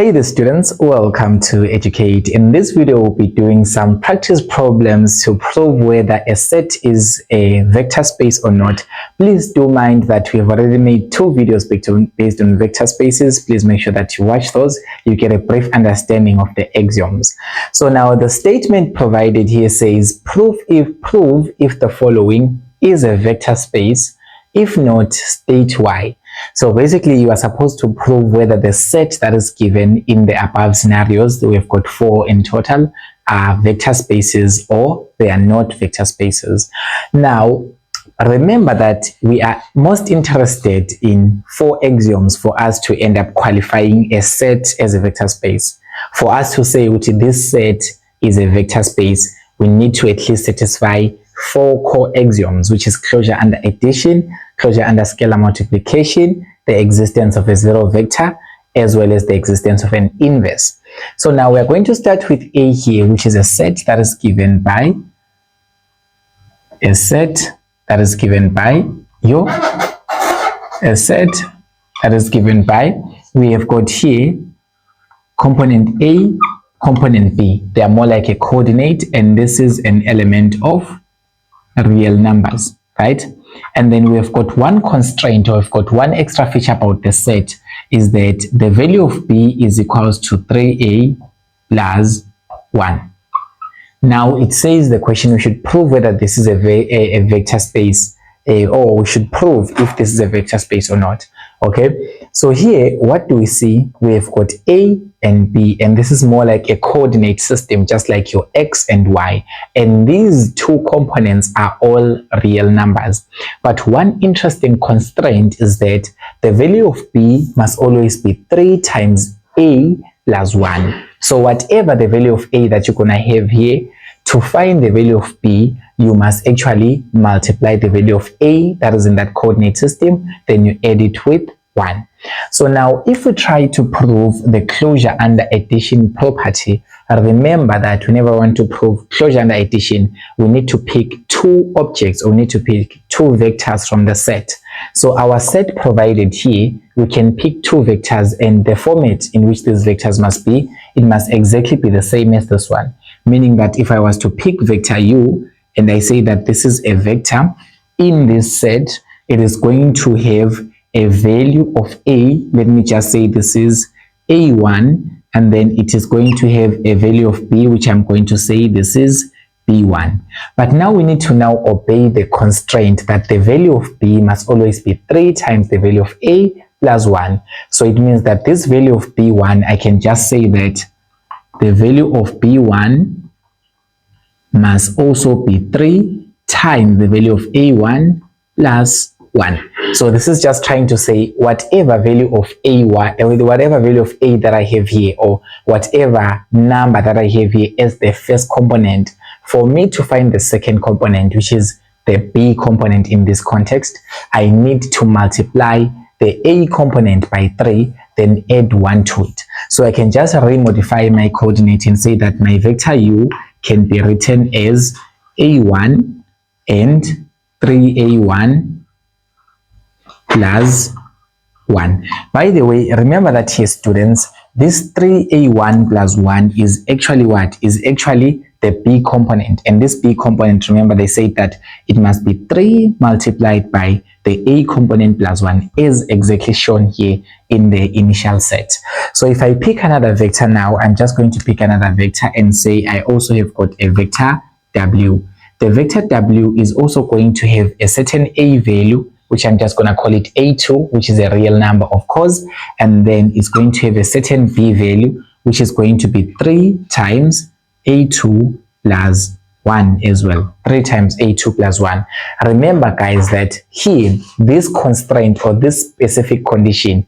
Hey there students, welcome to Educate. In this video we'll be doing some practice problems to prove whether a set is a vector space or not. Please do mind that we have already made two videos based on vector spaces. Please make sure that you watch those. You get a brief understanding of the axioms. So now the statement provided here says prove if the following is a vector space. If not, state why. So basically you are supposed to prove whether the set that is given in the above scenarios, we've got 4 in total, are vector spaces or they are not vector spaces. Now remember that we are most interested in 4 axioms for us to end up qualifying a set as a vector space. For us to say which this set is a vector space, we need to at least satisfy 4 core axioms, which is closure under addition, closure under scalar multiplication, the existence of a zero vector, as well as the existence of an inverse. So now we are going to start with A here, which is a set that is given by we have got here component A, component B. They are more like a coordinate, and this is an element of real numbers, right? And then we've got one constraint, or we've got one extra feature about the set, is that the value of B is equals to 3A plus 1. Now it says the question, we should prove whether this is a vector space, or we should prove if this is a vector space or not. Okay, so here what do we see? We've got A and B, and this is more like a coordinate system, just like your X and Y, and these two components are all real numbers. But one interesting constraint is that the value of B must always be 3 times A plus 1. So whatever the value of A that you're gonna have here, to find the value of B, you must actually multiply the value of A that is in that coordinate system, then you add it with 1. So now if we try to prove the closure under addition property, remember that whenever we want to prove closure under addition, we need to pick 2 objects, or we need to pick 2 vectors from the set. So our set provided here, we can pick 2 vectors, and the format in which these vectors must be, it must exactly be the same as this one. Meaning that if I was to pick vector u, and I say that this is a vector in this set, it is going to have a value of A. Let me just say this is A1, and then it is going to have a value of B, which I'm going to say this is B1. But now we need to now obey the constraint that the value of B must always be 3 times the value of A plus 1. So it means that this value of B1, I can just say that the value of B1 must also be 3 times the value of A1 plus 1. So this is just trying to say whatever value of A1, whatever value of A that I have here, or whatever number that I have here as the first component, for me to find the second component, which is the B component in this context, I need to multiply the A component by 3, then add 1 to it. So I can just remodify my coordinate and say that my vector u can be written as A1 and 3A1 plus 1. By the way, remember that here, students, this 3A1 plus 1 is actually what? Is actually the B component. And this B component, remember they said that it must be 3 multiplied by the A component plus 1, is exactly shown here in the initial set. So if I pick another vector now, I'm just going to pick another vector and say I also have got a vector W. The vector W is also going to have a certain A value, which I'm just going to call it A2, which is a real number, of course, and then it's going to have a certain V value, which is going to be 3 times A2 plus 1 as well. 3 times A2 plus 1. Remember, guys, that here, this constraint or this specific condition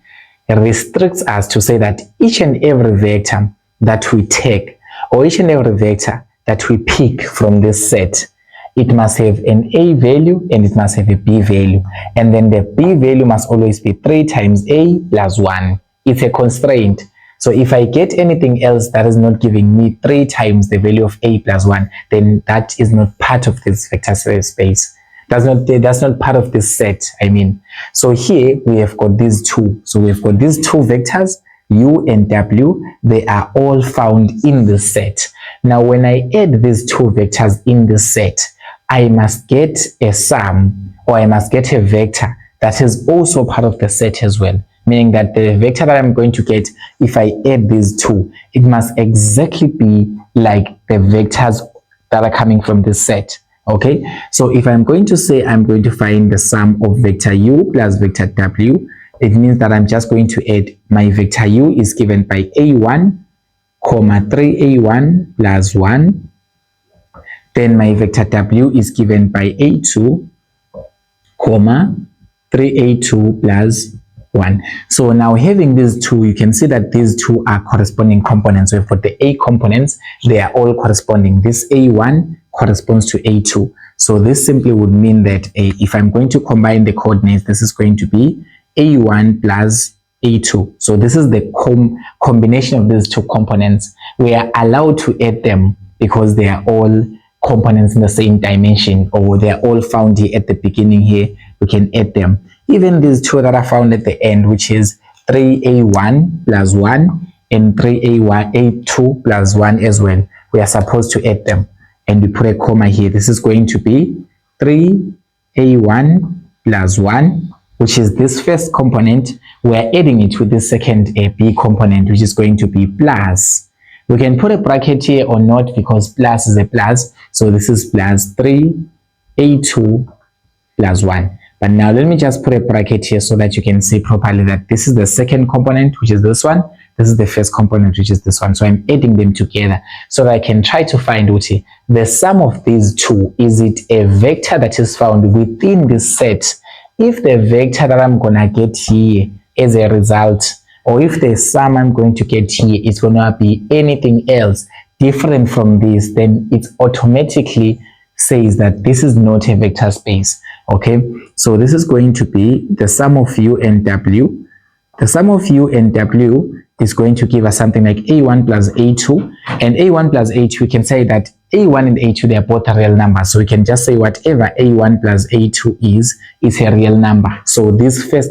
restricts us to say that each and every vector that we take, or each and every vector that we pick from this set, it must have an A value and it must have a B value. And then the B value must always be 3 times A plus 1. It's a constraint. So if I get anything else that is not giving me 3 times the value of A plus 1, then that is not part of this vector space. That's not part of this set, I mean. So here we have got these two. So we've got these two vectors. U and W, they are all found in this set. Now, when I add these two vectors in this set, I must get a sum, or I must get a vector that is also part of the set as well. Meaning that the vector that I'm going to get, if I add these two, it must exactly be like the vectors that are coming from this set. Okay, so if I'm going to say I'm going to find the sum of vector U plus vector W, it means that I'm just going to add my vector U is given by A1, comma 3A1 plus 1. Then my vector W is given by A2, comma 3A2 plus 1. So now having these two, you can see that these two are corresponding components. So for the A components, they are all corresponding. This A1 corresponds to A2. So this simply would mean that if I'm going to combine the coordinates, this is going to be A1 plus A2. So this is the combination of these two components. We are allowed to add them because they are all components in the same dimension, or they are all found here at the beginning here. We can add them. Even these two that are found at the end, which is 3A1 plus 1 and 3A2 plus 1 as well, we are supposed to add them. And we put a comma here. This is going to be 3A1 plus 1, which is this first component. We are adding it with the second B component, which is going to be plus. We can put a bracket here or not, because plus is a plus. So this is plus 3A2 plus 1. But now let me just put a bracket here so that you can see properly that this is the second component, which is this one. This is the first component, which is this one. So I'm adding them together so that I can try to find the sum of these two. Is it a vector that is found within this set? If the vector that I'm going to get here as a result, or if the sum I'm going to get here is going to be anything else different from this, then it automatically says that this is not a vector space. Okay, so this is going to be the sum of U and W. The sum of U and W is going to give us something like A1 plus A2, and A1 plus A2, we can say that A1 and A2, they are both real numbers. So we can just say whatever A1 plus A2 is a real number. So this first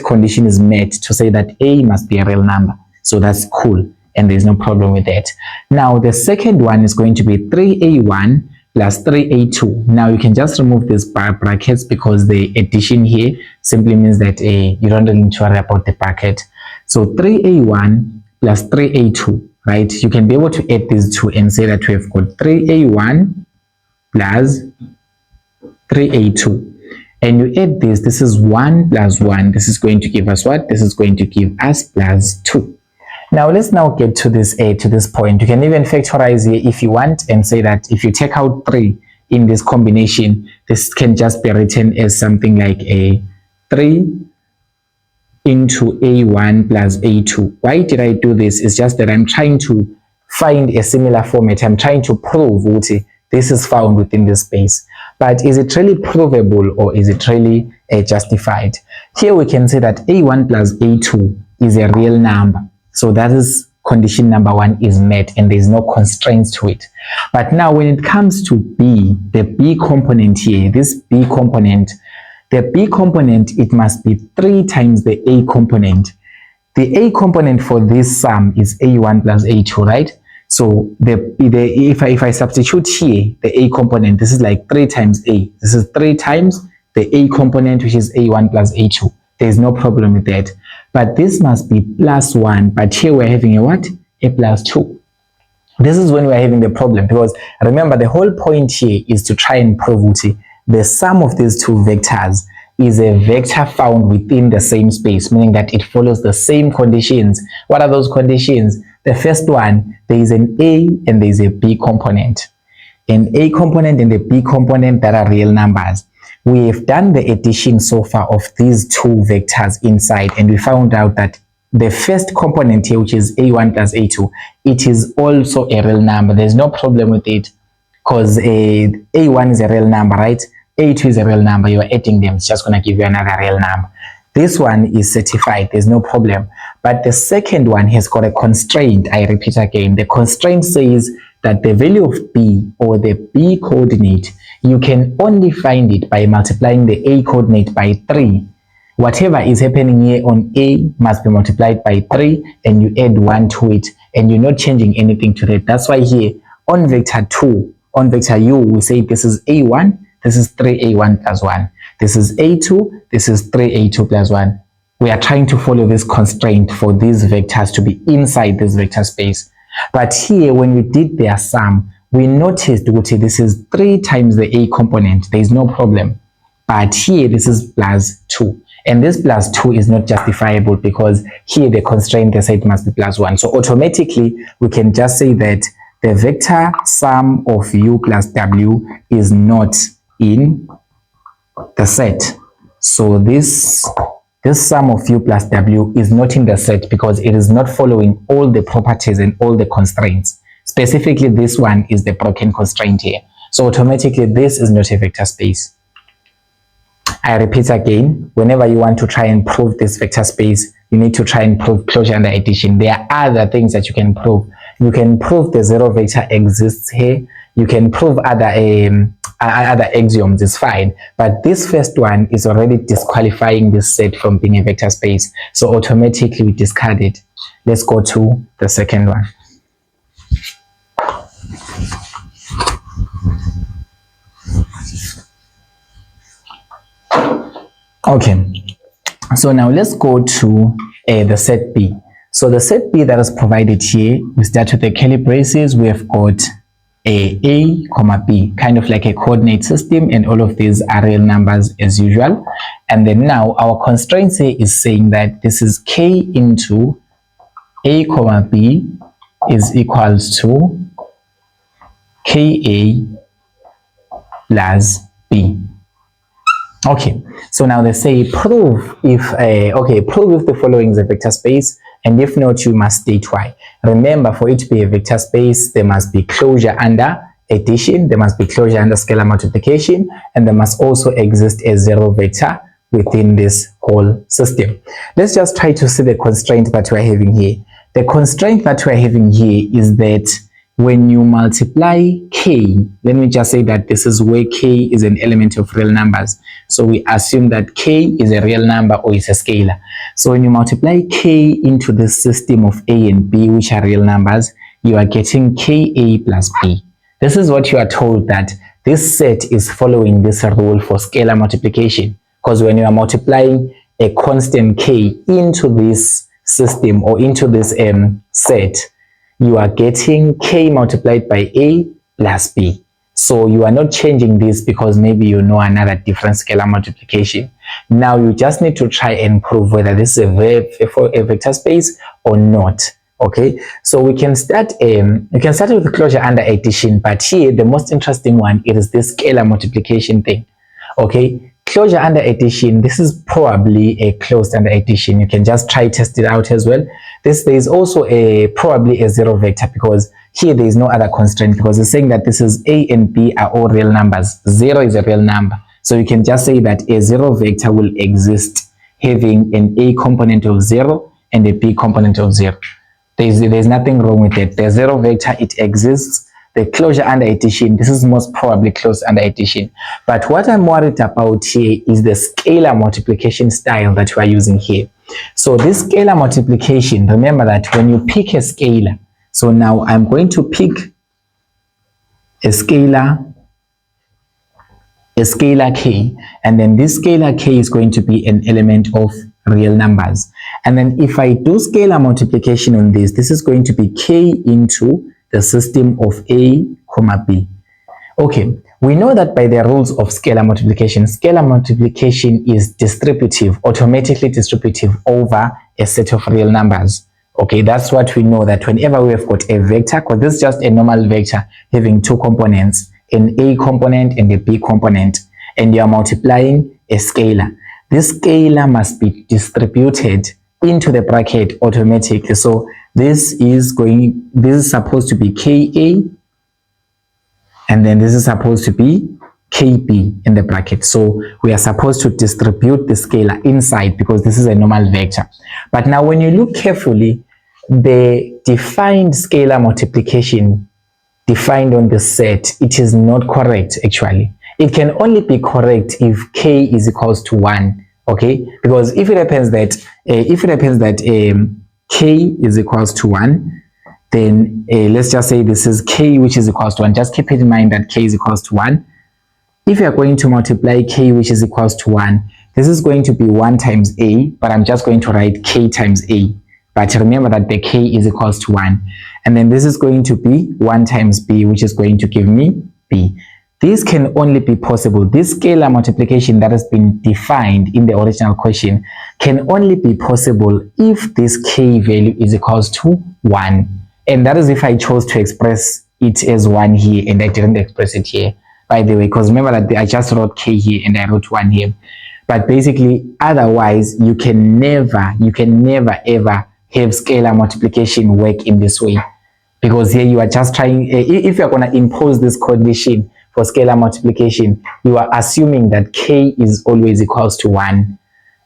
condition is met to say that A must be a real number. So that's cool, and there's no problem with that. Now the second one is going to be 3A1 plus 3A2. Now you can just remove these brackets because the addition here simply means that you don't really need to worry about the bracket. So 3A1 plus 3A2, right? You can be able to add these two and say that we've got 3A1 plus 3A2. And you add this is 1 plus 1. This is going to give us what? This is going to give us plus 2. Now let's now get to this point. You can even factorize here if you want and say that if you take out 3 in this combination, this can just be written as something like a 3 into A1 plus A2. Why did I do this? It's just that I'm trying to find a similar format. I'm trying to prove what this is found within this space. But is it really provable, or is it really justified? Here we can say that A1 plus A2 is a real number. So that is condition number 1 is met, and there is no constraints to it. But now when it comes to B, the B component here, this B component, the B component, it must be 3 times the A component. The A component for this sum is A1 plus A2, right? So if I substitute here the A component, this is like 3 times A. This is 3 times the A component, which is A1 plus A2. There's no problem with that. But this must be plus 1. But here we're having a what? A plus 2. This is when we're having the problem, because remember the whole point here is to try and prove the sum of these two vectors is a vector found within the same space, meaning that it follows the same conditions. What are those conditions? The first one, there is an A and there is a B component. An A component and a B component that are real numbers. We have done the addition so far of these two vectors inside, and we found out that the first component here, which is A1 plus A2, it is also a real number. There's no problem with it because A1 is a real number, right? A2 is a real number. You are adding them. It's just going to give you another real number. This one is certified. There's no problem. But the second one has got a constraint. I repeat again. The constraint says that the value of B, or the B coordinate, you can only find it by multiplying the A coordinate by 3 Whatever is happening here on A must be multiplied by 3 and you add 1 to it, and you're not changing anything to that. That's why here on vector 2, on vector U, we say this is A1, this is 3A1 plus 1. This is A2, this is 3A2 plus 1. We are trying to follow this constraint for these vectors to be inside this vector space. But here, when we did their sum, we noticed that this is 3 times the A component. There is no problem. But here, this is plus 2. And this plus 2 is not justifiable because here the constraint, they said, must be plus 1. So automatically, we can just say that the vector sum of U plus W is not in the set. So this sum of U plus W is not in the set because it is not following all the properties and all the constraints. Specifically, this one is the broken constraint here. So automatically, this is not a vector space. I repeat again, whenever you want to try and prove this vector space, you need to try and prove closure under addition. There are other things that you can prove. You can prove the zero vector exists here. You can prove other axioms, it's fine. But this first one is already disqualifying this set from being a vector space. So automatically we discard it. Let's go to the second one. Okay, so now let's go to the set B. So the set B that is provided here, we start with the curly braces. We have got A, comma B, kind of like a coordinate system, and all of these are real numbers as usual. And then now our constraint here is saying that this is K into A, comma B is equals to KA plus B. Okay, so now they say prove if prove if the following is a vector space, and if not, you must state why. Remember, for it to be a vector space, there must be closure under addition, there must be closure under scalar multiplication, and there must also exist a zero vector within this whole system. Let's just try to see the constraint that we're having here. The constraint that we're having here is that when you multiply K, let me just say that this is where K is an element of real numbers. So we assume that K is a real number or is a scalar. So when you multiply K into the system of A and B, which are real numbers, you are getting KA plus B. This is what you are told, that this set is following this rule for scalar multiplication. Because when you are multiplying a constant K into this system or into this set, you are getting K multiplied by A plus B. So you are not changing this because maybe you know another different scalar multiplication. Now you just need to try and prove whether this is a vector space or not. Okay, so we can start with closure under addition, but here the most interesting one is this scalar multiplication thing. Okay, closure under addition, this is probably a closed under addition. You can just try test it out as well. There is also probably a zero vector because here there is no other constraint, because it's saying that this is A and B are all real numbers. 0 is a real number. So you can just say that a zero vector will exist having an A component of 0 and a B component of 0. There's nothing wrong with it. The zero vector, it exists. The closure under addition, this is most probably closed under addition. But what I'm worried about here is the scalar multiplication style that we are using here. So this scalar multiplication, remember that when you pick a scalar, so now I'm going to pick a scalar K, and then this scalar K is going to be an element of real numbers. And then if I do scalar multiplication on this, this is going to be K into the system of A, comma B. Okay, we know that by the rules of scalar multiplication is distributive, automatically distributive over a set of real numbers. Okay, that's what we know, that whenever we have got a vector, because this is just a normal vector having two components, an A component and a B component, and you are multiplying a scalar. This scalar must be distributed into the bracket automatically. So this is supposed to be KA, and then this is supposed to be KB in the bracket. So we are supposed to distribute the scalar inside because this is a normal vector. But now when you look carefully, the defined scalar multiplication defined on the set, it is not correct actually. It can only be correct if K is equals to 1. Okay, because if it happens that k is equals to 1, then let's just say this is k which is equals to 1. Just keep it in mind that k is equals to 1. If you are going to multiply k which is equals to 1, this is going to be 1 times a, but I'm just going to write k times a. But remember that the k is equals to 1. And then this is going to be 1 times b, which is going to give me b. This can only be possible. This scalar multiplication that has been defined in the original question can only be possible if this k value is equals to 1. And that is if I chose to express it as 1 here and I didn't express it here, by the way, because remember that I just wrote k here and I wrote 1 here. But basically, otherwise, you can never ever have scalar multiplication work in this way. Because here you are just trying, if you're going to impose this condition for scalar multiplication, you are assuming that k is always equals to 1.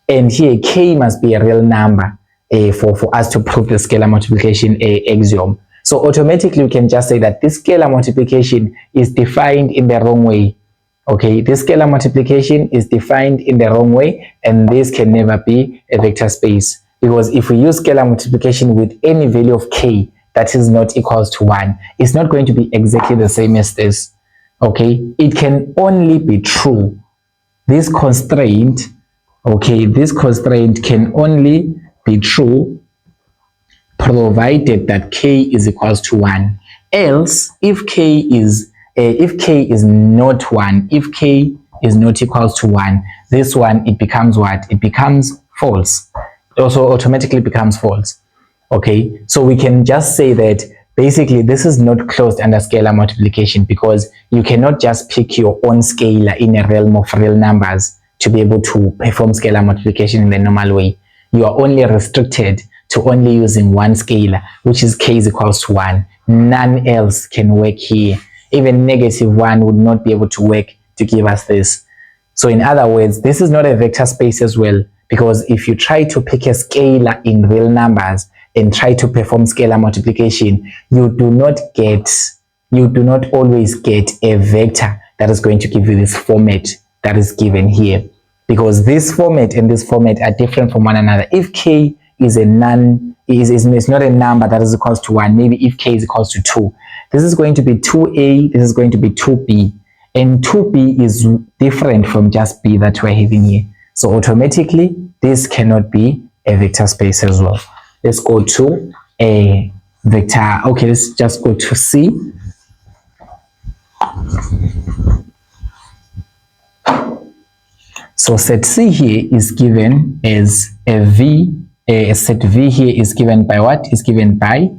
And here k must be a real number for us to prove the scalar multiplication axiom. So automatically we can just say that this scalar multiplication is defined in the wrong way. Okay, this scalar multiplication is defined in the wrong way, and this can never be a vector space. Because if we use scalar multiplication with any value of k that is not equals to 1, it's not going to be exactly the same as this. Okay, it can only be true. This constraint, okay, this constraint can only be true provided that k is equals to 1. Else, if k is not 1, if k is not equals to 1, this one, it becomes what? It becomes false. It also automatically becomes false. Okay, so we can just say that basically this is not closed under scalar multiplication, because you cannot just pick your own scalar in a realm of real numbers to be able to perform scalar multiplication in the normal way. You are only restricted to only using one scalar, which is k is equals to 1. None else can work here. Even -1 would not be able to work to give us this. So in other words, this is not a vector space as well, because if you try to pick a scalar in real numbers and try to perform scalar multiplication, you do not always get a vector that is going to give you this format that is given here, because this format and this format are different from one another. If k is is not a number that is equals to 1, maybe if k is equals to 2, this is going to be 2a, this is going to be 2b, and 2b is different from just b that we're having here. So automatically, this cannot be a vector space as well. Let's go to a vector. Okay, let's just go to C. So set C here is given as a V. A set V here is given by what? Is given by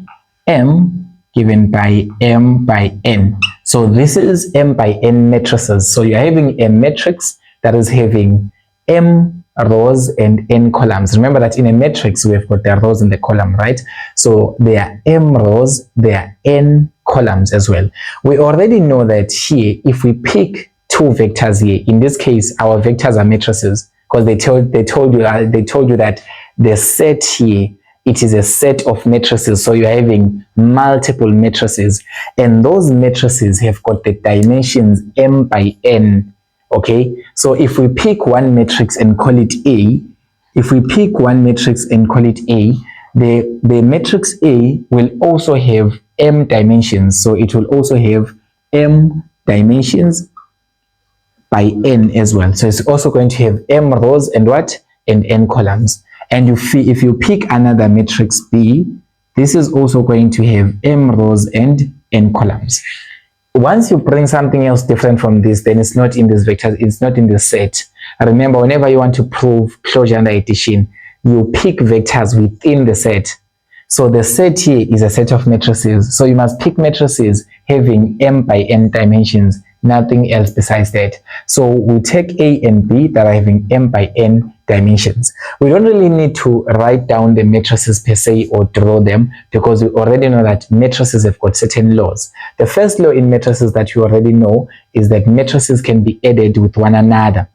M, given by M by N. So this is M by N matrices. So you're having a matrix that is having M rows and N columns. Remember that in a matrix we've got the rows and the column, right? So there are M rows, there are N columns as well. We already know that here, if we pick two vectors here, in this case our vectors are matrices, because they told you that the set here, it is a set of matrices. So you're having multiple matrices, and those matrices have got the dimensions M by N. Okay, so if we pick one matrix and call it A, the matrix A will also have M dimensions. So it will also have M dimensions by N as well. So it's also going to have M rows and what? And N columns. And if you pick another matrix B, this is also going to have M rows and N columns. Once you bring something else different from this, then it's not in this vector, it's not in the set. Remember, whenever you want to prove closure under addition, you pick vectors within the set. So the set here is a set of matrices. So you must pick matrices having M by N dimensions, nothing else besides that. So we take A and B that are having M by N dimensions. We don't really need to write down the matrices per se or draw them, because we already know that matrices have got certain laws. The first law in matrices that you already know is that matrices can be added with one another.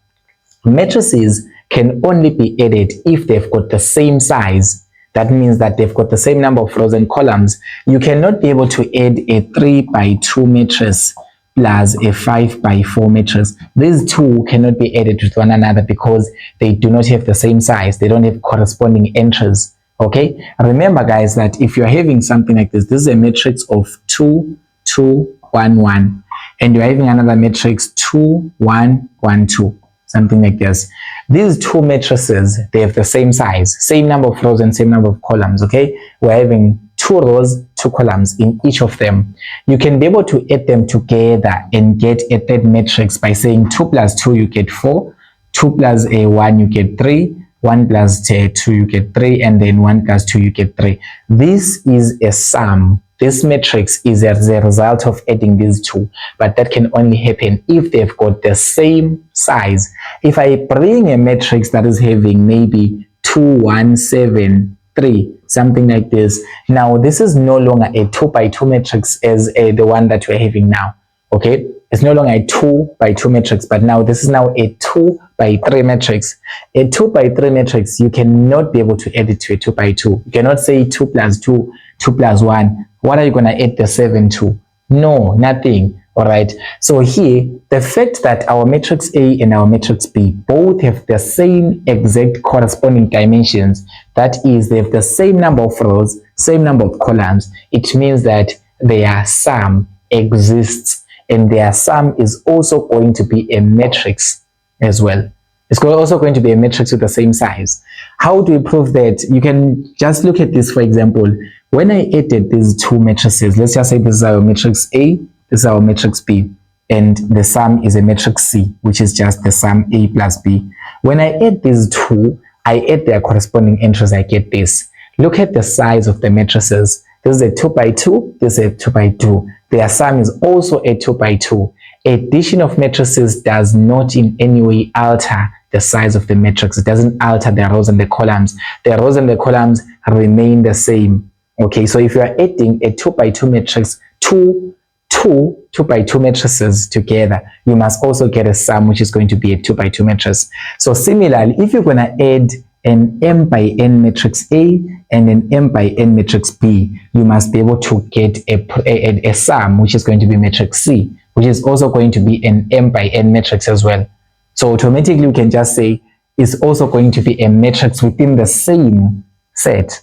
Matrices can only be added if they've got the same size. That means that they've got the same number of rows and columns. You cannot be able to add a 3 by 2 matrix plus a 5 by 4 matrix. These two cannot be added with one another because they do not have the same size. They don't have corresponding entries. Okay, remember guys that if you're having something like this is a matrix of 2, 2, 1, 1, and you're having another matrix 2, 1, 1, 2, something like this. These two matrices, they have the same size, same number of rows and same number of columns. Okay, we're having 2 rows, 2 columns in each of them. You can be able to add them together and get a third matrix by saying 2 plus 2 you get 4, 2 plus a 1 you get 3, 1 plus 2 you get 3, and then 1 plus 2 you get 3. This is a sum. This matrix is as a result of adding these two, but that can only happen if they've got the same size. If I bring a matrix that is having maybe 2, 1, 7, 3, something like this, now this is no longer a 2 by 2 matrix as the one that we're having now. Okay, it's no longer a 2 by 2 matrix, but now this is now a 2 by 3 matrix. A 2 by 3 matrix, you cannot be able to add it to a 2 by 2. You cannot say 2 plus 2, 2 plus 1. What are you going to add the 7 to? No, nothing. All right. So here, the fact that our matrix A and our matrix B both have the same exact corresponding dimensions, that is, they have the same number of rows, same number of columns, it means that their sum exists, and their sum is also going to be a matrix as well. It's also going to be a matrix with the same size. How do we prove that? You can just look at this, for example. When I added these two matrices, let's just say this is our matrix A, this is our matrix B, and the sum is a matrix C, which is just the sum A plus B. When I add these two, I add their corresponding entries, I get this. Look at the size of the matrices. This is a 2 by 2, this is a 2 by 2. Their sum is also a 2 by 2. Addition of matrices does not in any way alter the size of the matrix. It doesn't alter the rows and the columns. The rows and the columns remain the same. Okay, so if you are adding a 2 by 2 matrix, two 2 by 2 matrices together, you must also get a sum which is going to be a 2 by 2 matrix. So similarly, if you're going to add an m by n matrix A and an m by n matrix B, you must be able to get a sum which is going to be matrix C, which is also going to be an m by n matrix as well. So automatically we can just say it's also going to be a matrix within the same set.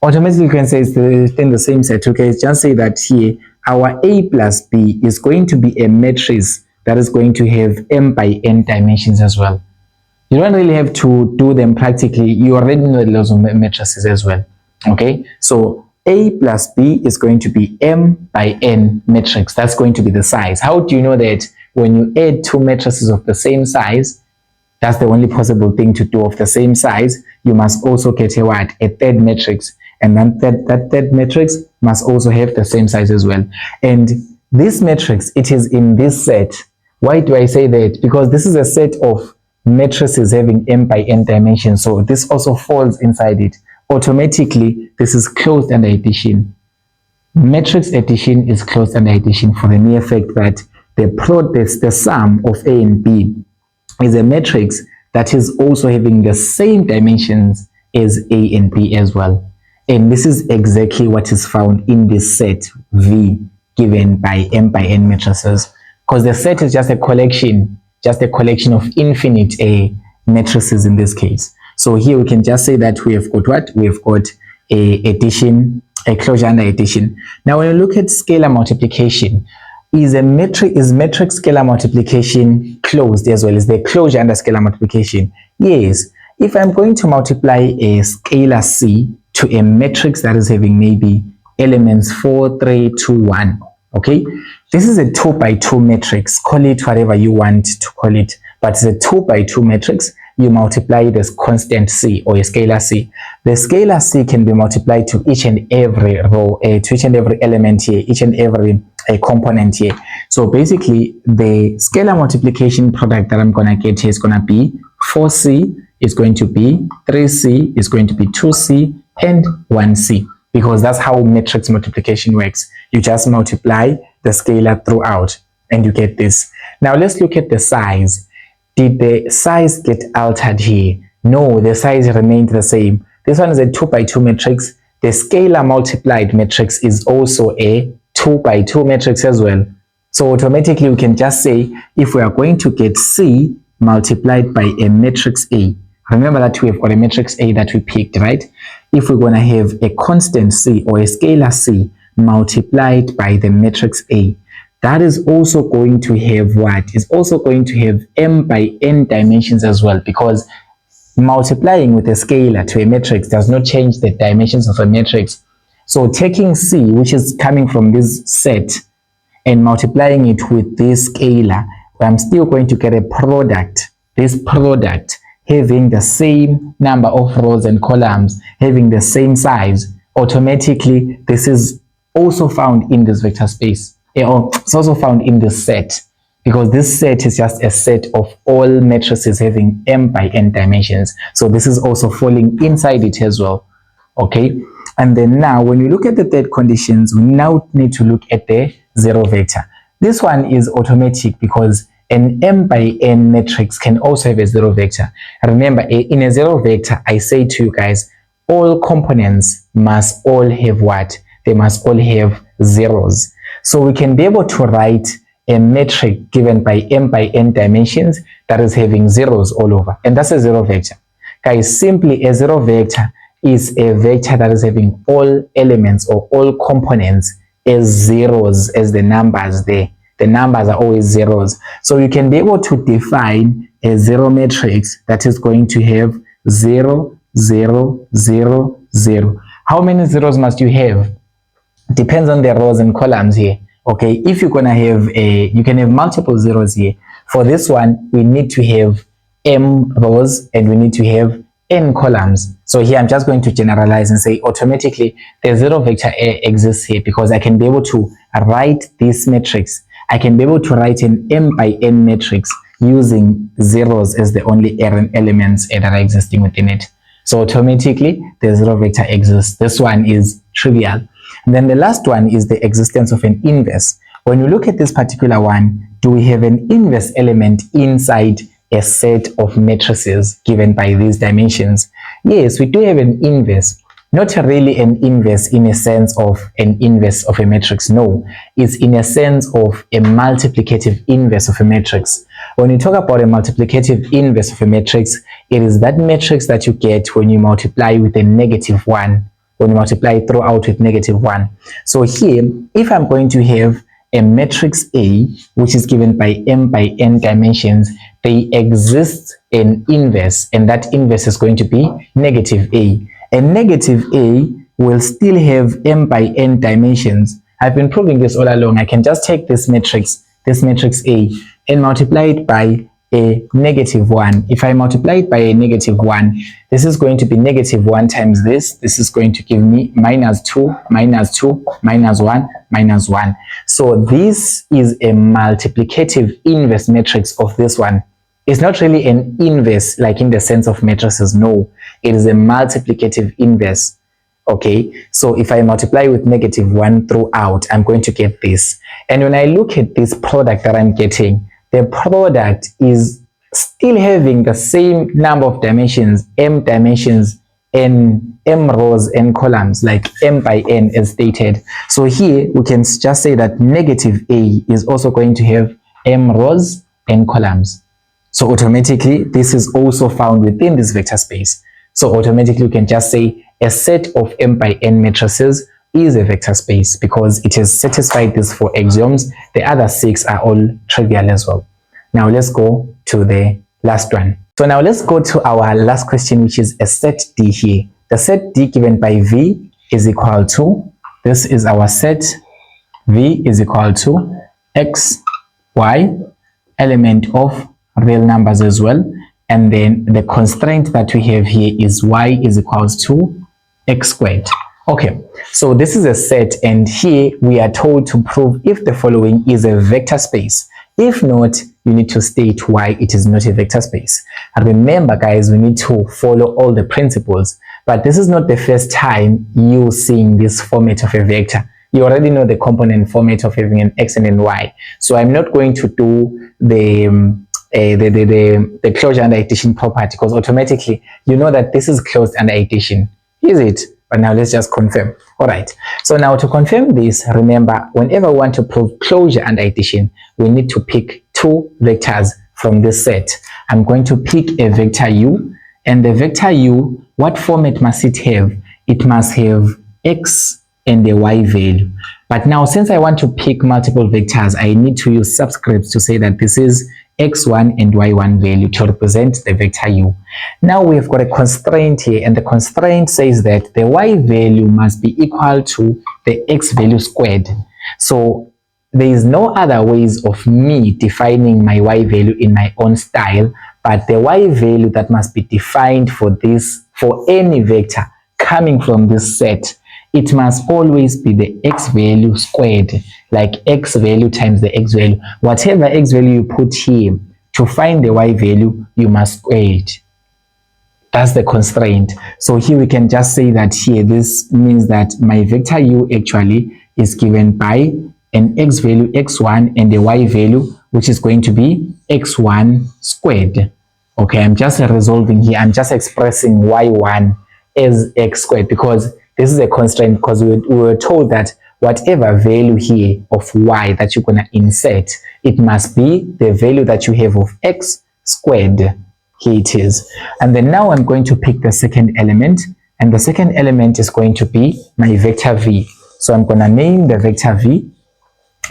Automatically you can say it's within the same set. Okay, just say that here our A plus B is going to be a matrix that is going to have m by n dimensions as well. You don't really have to do them practically. You already know the laws of matrices as well. Okay, so A plus B is going to be m by n matrix. That's going to be the size. How do you know that? When you add two matrices of the same size, that's the only possible thing to do of the same size. You must also get a what? A third matrix. And then that third matrix must also have the same size as well. And this matrix, it is in this set. Why do I say that? Because this is a set of matrices having m by n dimensions. So this also falls inside it. Automatically, this is closed under addition. Matrix addition is closed under addition for the mere fact that the sum of A and B is a matrix that is also having the same dimensions as A and B as well. And this is exactly what is found in this set V given by m by n matrices, because the set is just a collection of infinite matrices in this case. So here we can just say that we have got what? We have got a addition, a closure under addition. Now when you look at scalar multiplication, is matrix scalar multiplication closed as well? Is there closure under scalar multiplication? Yes. If I'm going to multiply a scalar C to a matrix that is having maybe elements 4, 3, 2, 1, okay, this is a 2 by 2 matrix. Call it whatever you want to call it, but it's a 2 by 2 matrix. You multiply it as constant C or a scalar C. The scalar C can be multiplied to each and every row, to each and every element here, each and every component here. So basically, the scalar multiplication product that I'm going to get here is going to be 4C, is going to be 3C, is going to be 2C, and 1C, because that's how matrix multiplication works. You just multiply the scalar throughout and you get this. Now let's look at the size. Did the size get altered here? No, the size remained the same. This one is a 2 by 2 matrix. The scalar multiplied matrix is also a 2 by 2 matrix as well. So automatically we can just say, if we are going to get C multiplied by a matrix A, remember that we have got a matrix A that we picked, right? If we're going to have a constant C or a scalar C multiplied by the matrix A, that is also going to have what? It's also going to have m by n dimensions as well, because multiplying with a scalar to a matrix does not change the dimensions of a matrix. So taking C, which is coming from this set, and multiplying it with this scalar, I'm still going to get a product. This product having the same number of rows and columns, having the same size, automatically this is also found in this vector space. It's also found in this set, because this set is just a set of all matrices having m by n dimensions. So this is also falling inside it as well. Okay, and then now when you look at the third conditions, we now need to look at the zero vector. This one is automatic because an m by n matrix can also have a zero vector. Remember, in a zero vector, I say to you guys, all components must all have what? They must all have zeros. So we can be able to write a metric given by m by n dimensions that is having zeros all over, and that's a zero vector. Guys, simply a zero vector is a vector that is having all elements or all components as zeros, as the numbers there. The numbers are always zeros. So you can be able to define a zero matrix that is going to have 0, 0, 0, 0. How many zeros must you have? Depends on the rows and columns here. Okay, if you're gonna have you can have multiple zeros here. For this one, we need to have m rows and we need to have n columns. So here I'm just going to generalize and say automatically the zero vector A exists here, because I can be able to write this matrix. I can be able to write an m by n matrix using zeros as the only elements that are existing within it. So automatically the zero vector exists. This one is trivial. And then the last one is the existence of an inverse. When you look at this particular one, do we have an inverse element inside a set of matrices given by these dimensions? Yes, we do have an inverse. Not really an inverse in a sense of an inverse of a matrix. No, it's in a sense of a multiplicative inverse of a matrix. When you talk about a multiplicative inverse of a matrix, it is that matrix that you get when you multiply with a negative 1. When you multiply throughout with negative 1. So here, if I'm going to have a matrix A, which is given by m by n dimensions, they exist in inverse, and that inverse is going to be negative A. And negative A will still have m by n dimensions. I've been proving this all along. I can just take this matrix A, and multiply it by a negative 1. If I multiply it by a negative 1, this is going to be negative 1 times this. This is going to give me minus 2, minus 2, minus 1, minus 1. So this is a multiplicative inverse matrix of this one. It's not really an inverse like in the sense of matrices. No, it is a multiplicative inverse. Okay, so if I multiply with negative 1 throughout, I'm going to get this. And when I look at this product that I'm getting, the product is still having the same number of dimensions, m dimensions, and m rows and columns, like m by n as stated. So here we can just say that negative A is also going to have m rows and columns. So automatically this is also found within this vector space. So automatically we can just say a set of m by n matrices is a vector space because it has satisfied these 4 axioms. The other 6 are all trivial as well. Now let's go to the last one. So now let's go to our last question, which is a set D here. The set D given by V is equal to, this is our set, V is equal to x, y, element of real numbers as well. And then the constraint that we have here is y is equals to x squared. Okay, so this is a set, and here we are told to prove if the following is a vector space. If not, you need to state why it is not a vector space. And remember, guys, we need to follow all the principles, but this is not the first time you seeing this format of a vector. You already know the component format of having an x and an y. So I'm not going to do the closure under addition property, because automatically you know that this is closed under addition. Is it? But now let's just confirm. All right. So now to confirm this, remember, whenever we want to prove closure and addition, we need to pick two vectors from this set. I'm going to pick a vector u, and the vector u, what format must it have? It must have x and a y value. But now, since I want to pick multiple vectors, I need to use subscripts to say that this is x1 and y1 value to represent the vector u. Now we have got a constraint here, and the constraint says that the y value must be equal to the x value squared. So there is no other ways of me defining my y value in my own style, but the y value that must be defined for this, for any vector coming from this set, it must always be the x value squared, like x value times the x value. Whatever x value you put here, to find the y value, you must square it. That's the constraint. So here we can just say that here, this means that my vector u actually is given by an x value x1 and a y value, which is going to be x1 squared. Okay, I'm just resolving here. I'm just expressing y1 as x squared, because this is a constraint, because we were told that whatever value here of y that you're going to insert, it must be the value that you have of x squared. Here it is. And then now I'm going to pick the second element, and the second element is going to be my vector v. So I'm going to name the vector v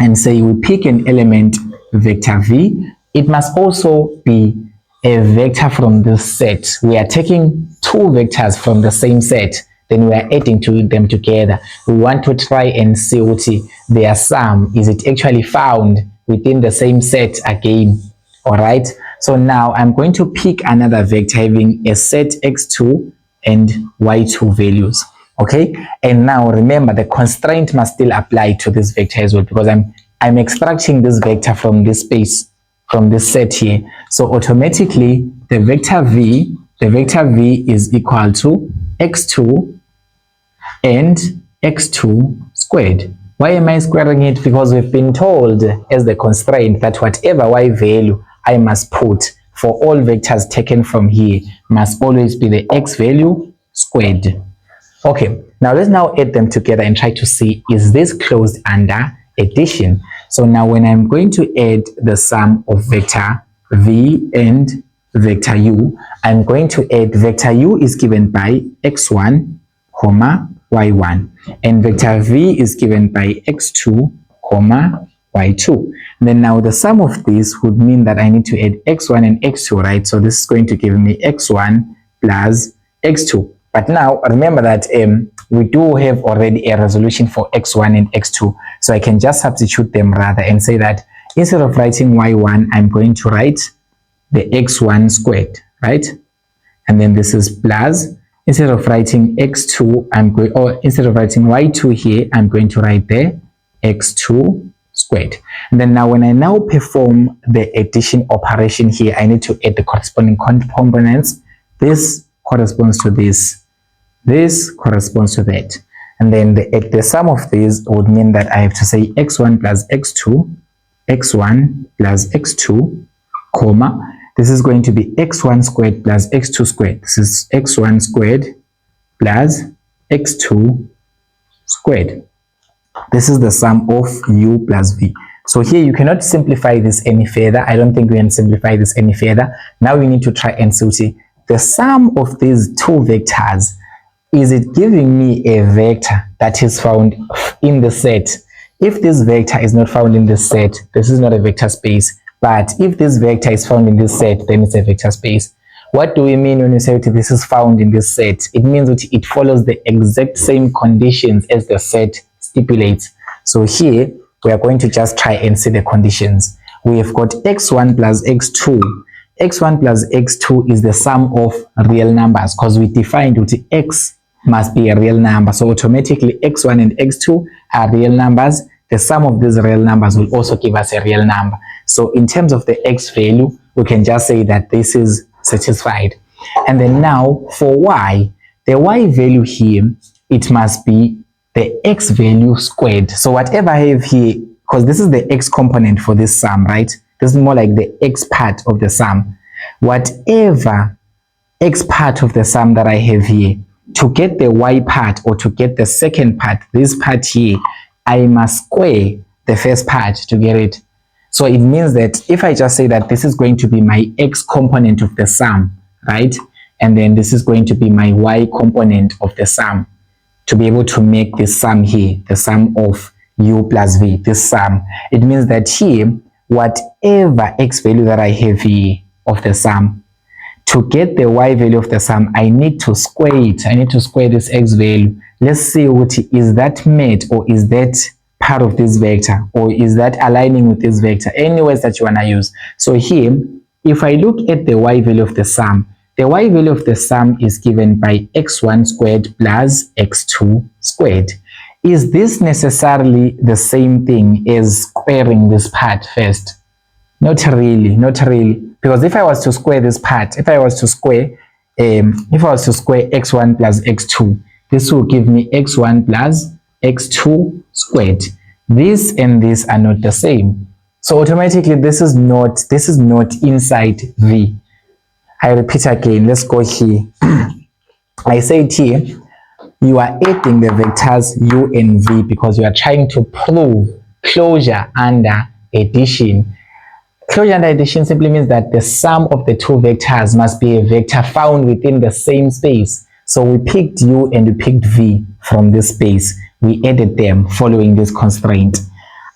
and say we pick an element vector v. It must also be a vector from this set. We are taking two vectors from the same set, then we are adding them together. We want to try and see what their sum, is it actually found within the same set again. All right, so now I'm going to pick another vector having a set x2 and y2 values. Okay, and now remember, the constraint must still apply to this vector as well, because I'm extracting this vector from this space, from this set here. So automatically the vector v is equal to x2 and x2 squared. Why am I squaring it? Because we've been told as the constraint that whatever y value I must put for all vectors taken from here must always be the x value squared. Okay, now let's now add them together and try to see, is this closed under addition? So now when I'm going to add the sum of vector v and vector u, I'm going to add vector u is given by x1, y1, and vector v is given by x2, y2. And then now the sum of these would mean that I need to add x1 and x2, right? So this is going to give me x1 plus x2. But now remember that we do have already a resolution for x1 and x2, so I can just substitute them rather and say that instead of writing y1, I'm going to write the x1 squared, right? And then this is plus, instead of writing x2, instead of writing y2 here, I'm going to write the x2 squared. And then now when I now perform the addition operation here, I need to add the corresponding components. This corresponds to this, this corresponds to that, and then the sum of these would mean that I have to say x1 plus x2, x1 plus x2, comma, this is going to be x1 squared plus x2 squared. This is x1 squared plus x2 squared. This is the sum of u plus v. So here you cannot simplify this any further. I don't think we can simplify this any further. Now we need to try and see the sum of these two vectors. Is it giving me a vector that is found in the set? If this vector is not found in this set, this is not a vector space. But if this vector is found in this set, then it's a vector space. What do we mean when we say that this is found in this set? It means that it follows the exact same conditions as the set stipulates. So here we are going to just try and see the conditions. We have got x1 plus x2. x1 plus x2 is the sum of real numbers, because we defined that x must be a real number. So automatically x1 and x2 are real numbers. The sum of these real numbers will also give us a real number. So in terms of the x value, we can just say that this is satisfied. And then now for y, the y value here, it must be the x value squared. So whatever I have here, because this is the x component for this sum, right? This is more like the x part of the sum. Whatever x part of the sum that I have here, to get the y part, or to get the second part, this part here, I must square the first part to get it. So it means that if I just say that this is going to be my x component of the sum, right? And then this is going to be my y component of the sum, to be able to make this sum here, the sum of u plus v, this sum. It means that here, whatever x value that I have here of the sum, to get the y value of the sum, I need to square it. I need to square this x value. Let's see what is that met, or is that part of this vector, or is that aligning with this vector, any words that you want to use. So here, if I look at the y value of the sum, the y value of the sum is given by x1 squared plus x2 squared. Is this necessarily the same thing as squaring this part first? Not really, not really. Because if I was to square this part, if I was to square x1 plus x2, this will give me x1 plus x2 squared. This and this are not the same. So automatically this is not inside V. I repeat again, let's go here. I said here, you are adding the vectors u and v because you are trying to prove closure under addition. Closure under addition simply means that the sum of the two vectors must be a vector found within the same space. So we picked u and we picked v from this space. We added them following this constraint.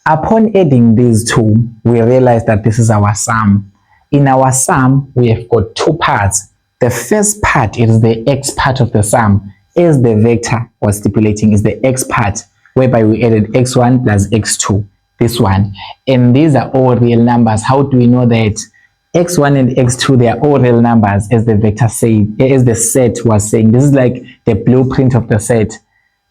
Upon adding these two, we realize that this is our sum. In our sum, we have got two parts. The first part is the x part of the sum, as the vector was stipulating, is the x part, whereby we added x1 plus x2, this one. And these are all real numbers. How do we know that? X1 and x2, they are all real numbers, as the vector said, as the set was saying. This is like the blueprint of the set.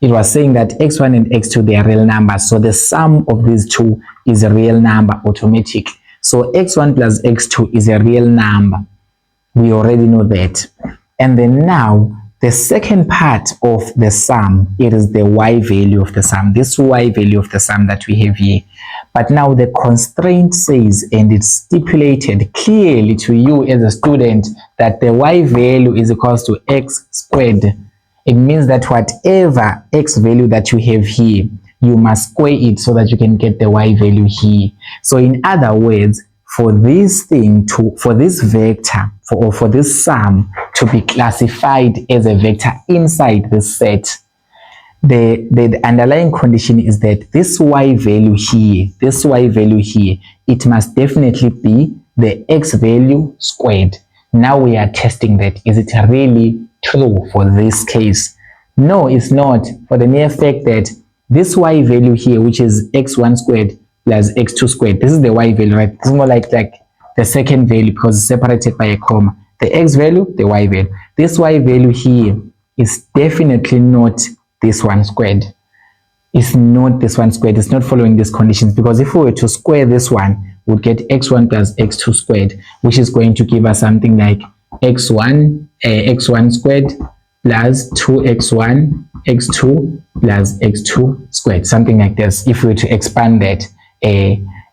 It was saying that x1 and x2, they are real numbers. So the sum of these two is a real number, automatic. So x1 plus x2 is a real number. We already know that. And then now, the second part of the sum, it is the y value of the sum. This y value of the sum that we have here. But now the constraint says, and it's stipulated clearly to you as a student, that the y value is equals to x squared. It means that whatever x value that you have here, you must square it so that you can get the y value here. So in other words, for this vector, for this sum to be classified as a vector inside this set, the underlying condition is that this y value here, it must definitely be the x value squared. Now we are testing that. Is it really true for this case? No, it's not, for the mere fact that this y value here, which is x1 squared plus x2 squared, this is the y value, right? It's more like the second value because it's separated by a comma. The x value, the y value. This y value here is definitely not this one squared. It's not this one squared. It's not following these conditions, because if we were to square this one, we'd get x1 plus x2 squared, which is going to give us something like x1 squared plus 2x1 x2 plus x2 squared, something like this. If we were to expand that,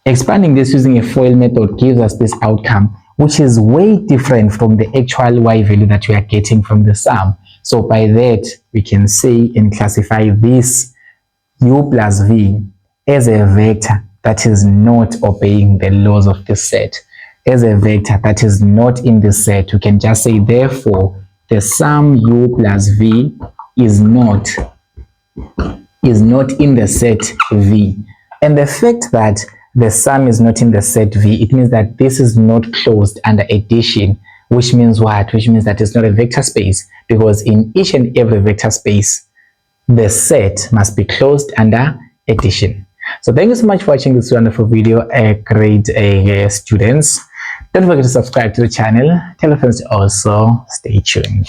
expanding this using a FOIL method gives us this outcome, which is way different from the actual y value that we are getting from the sum. So by that, we can say and classify this u plus v as a vector that is not obeying the laws of this set. As a vector that is not in this set, we can just say, therefore, the sum u plus v is not in the set V. And the fact that the sum is not in the set V, it means that this is not closed under addition, which means what? Which means that it's not a vector space, because in each and every vector space, the set must be closed under addition. So thank you so much for watching this wonderful video, grade students. Don't forget to subscribe to the channel. Tell your friends to also stay tuned.